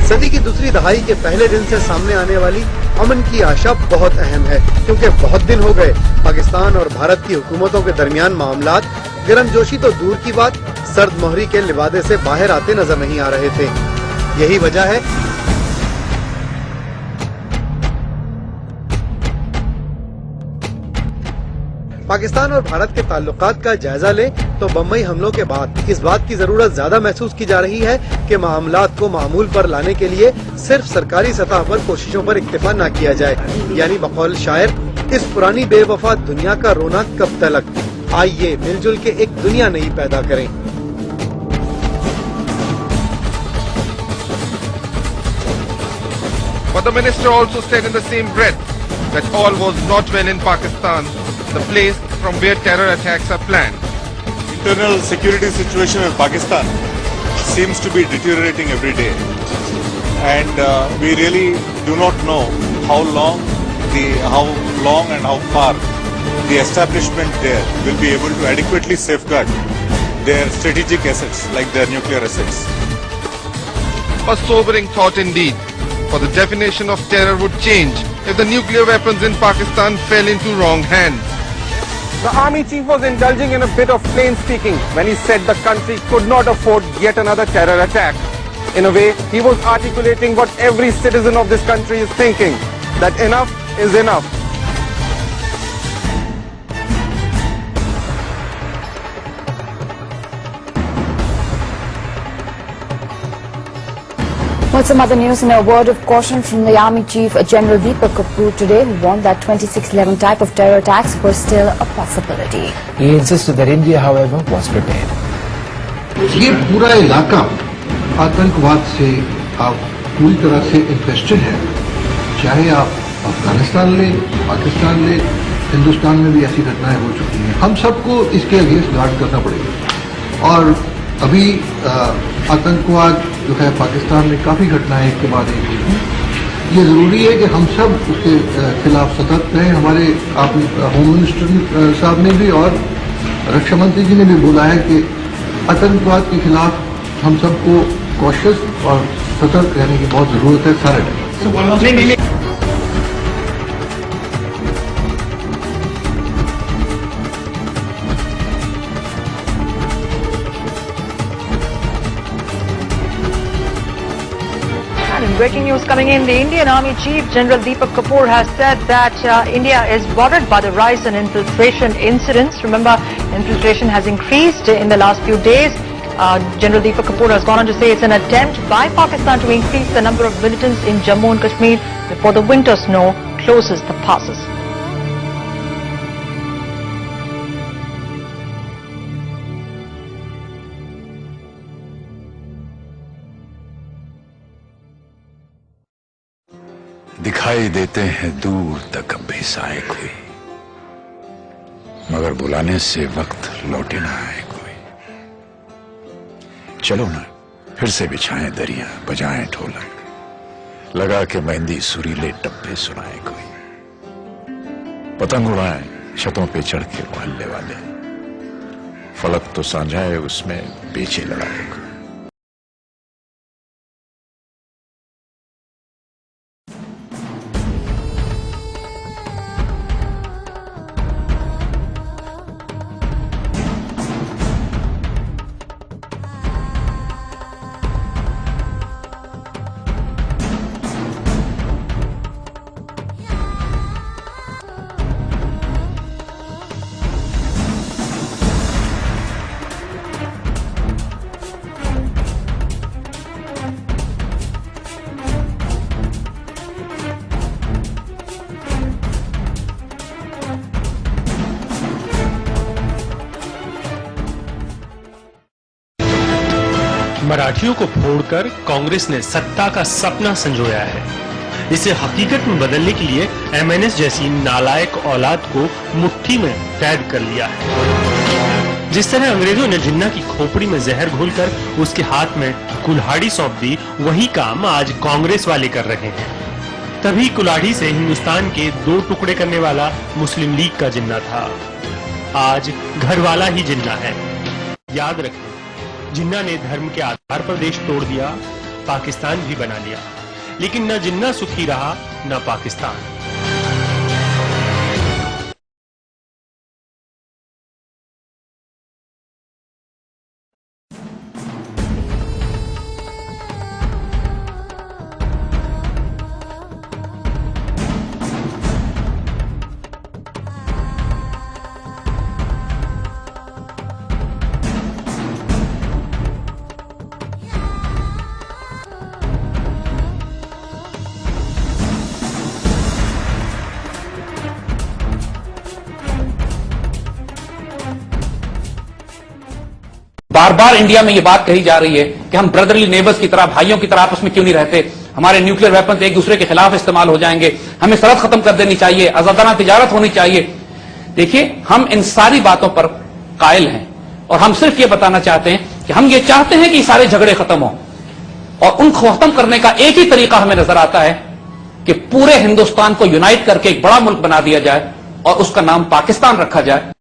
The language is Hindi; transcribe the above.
सदी की दूसरी दहाई के पहले दिन से सामने आने वाली अमन की आशा बहुत अहम है, क्योंकि बहुत दिन हो गए पाकिस्तान और भारत की हुकूमतों के दरमियान मामलात गर्मजोशी तो दूर की बात, सर्द मोहरी के लिबादे से बाहर आते नजर नहीं आ रहे थे। यही वजह है पाकिस्तान और भारत के ताल्लुकात का जायजा ले तो बम्बई हमलों के बाद इस बात की जरूरत ज्यादा महसूस की जा रही है कि मामलात को मामूल पर लाने के लिए सिर्फ सरकारी सतह पर कोशिशों पर इक्तिफा न किया जाए, यानी बकौल शायर, इस पुरानी बेवफा दुनिया का रोना कब तलक। आइए मिलजुल के एक दुनिया नई पैदा करें। But the minister also said in the same breath that all was not well in Pakistan, the place from where terror attacks are planned. Internal security situation in Pakistan seems to be deteriorating every day, and we really do not know how long and how far the establishment there will be able to adequately safeguard their strategic assets like their nuclear assets. A sobering thought indeed, for the definition of terror would change if the nuclear weapons in Pakistan fell into wrong hands. The army chief was indulging in a bit of plain speaking when he said the country could not afford yet another terror attack. In a way, he was articulating what every citizen of this country is thinking, that enough is enough. What's some other news? In a word of caution from the Army Chief General Deepak Kapoor today, who warned that 2611 type of terror attacks were still a possibility. He insisted that India, however, was prepared. ये पूरा इलाका आतंकवाद से आप पूरी तरह से इन्फेस्टेड है, चाहे आप अफगानिस्तान ले, पाकिस्तान ले, हिंदुस्तान में भी ऐसी घटनाएं हो चुकी हैं। हम सबको इसके अगेंस्ट गार्ड करना पड़ेगा। और अभी आतंकवाद जो है पाकिस्तान में काफी घटनाएं एक के बाद एक हुई हैं। ये जरूरी है कि हम सब उसके खिलाफ सतर्क रहें। हमारे होम मिनिस्टर साहब ने भी और रक्षा मंत्री जी ने भी बोला है कि आतंकवाद के खिलाफ हम सबको कॉशियस और सतर्क रहने की बहुत जरूरत है सारे time. Breaking news coming in. The Indian Army Chief General Deepak Kapoor has said that India is worried by the rise in infiltration incidents. Remember, infiltration has increased in the last few days. General Deepak Kapoor has gone on to say it's an attempt by Pakistan to increase the number of militants in Jammu and Kashmir before the winter snow closes the passes. दिखाई देते हैं दूर तक बेसाए कोई, मगर बुलाने से वक्त लौटे ना आए कोई। चलो ना फिर से बिछाएं दरिया, बजाएं ढोलक, लगा के मेहंदी सुरीले टप्पे सुनाए कोई। पतंग उड़ाएं छतों पे चढ़ के मोहल्ले वाले, फलक तो सांझाए उसमें बेचे लड़ाए कोई। मराठियों को फोड़कर कांग्रेस ने सत्ता का सपना संजोया है। इसे हकीकत में बदलने के लिए एमएनएस जैसी नालायक औलाद को मुट्ठी में कैद कर लिया है। जिस तरह अंग्रेजों ने जिन्ना की खोपड़ी में जहर घोलकर उसके हाथ में कुल्हाड़ी सौंप दी, वही काम आज कांग्रेस वाले कर रहे हैं। तभी कुल्हाड़ी से हिंदुस्तान के 2 टुकड़े करने वाला मुस्लिम लीग का जिन्ना था, आज घर वाला ही जिन्ना है। याद रखें, जिन्ना ने धर्म के आधार पर देश तोड़ दिया, पाकिस्तान भी बना लिया। लेकिन न जिन्ना सुखी रहा न पाकिस्तान। बार बार इंडिया में ये बात कही जा रही है कि हम ब्रदरली नेबर्स की तरह, भाइयों की तरह आपस में क्यों नहीं रहते, हमारे न्यूक्लियर वेपन्स एक दूसरे के खिलाफ इस्तेमाल हो जाएंगे, हमें सरहद खत्म कर देनी चाहिए, आजादाना तिजारत होनी चाहिए। देखिए, हम इन सारी बातों पर कायल हैं और हम सिर्फ ये बताना चाहते हैं कि हम ये चाहते हैं कि सारे झगड़े खत्म हो, और उनको खत्म करने का एक ही तरीका हमें नजर आता है कि पूरे हिंदुस्तान को यूनाइट करके एक बड़ा मुल्क बना दिया जाए और उसका नाम पाकिस्तान रखा जाए।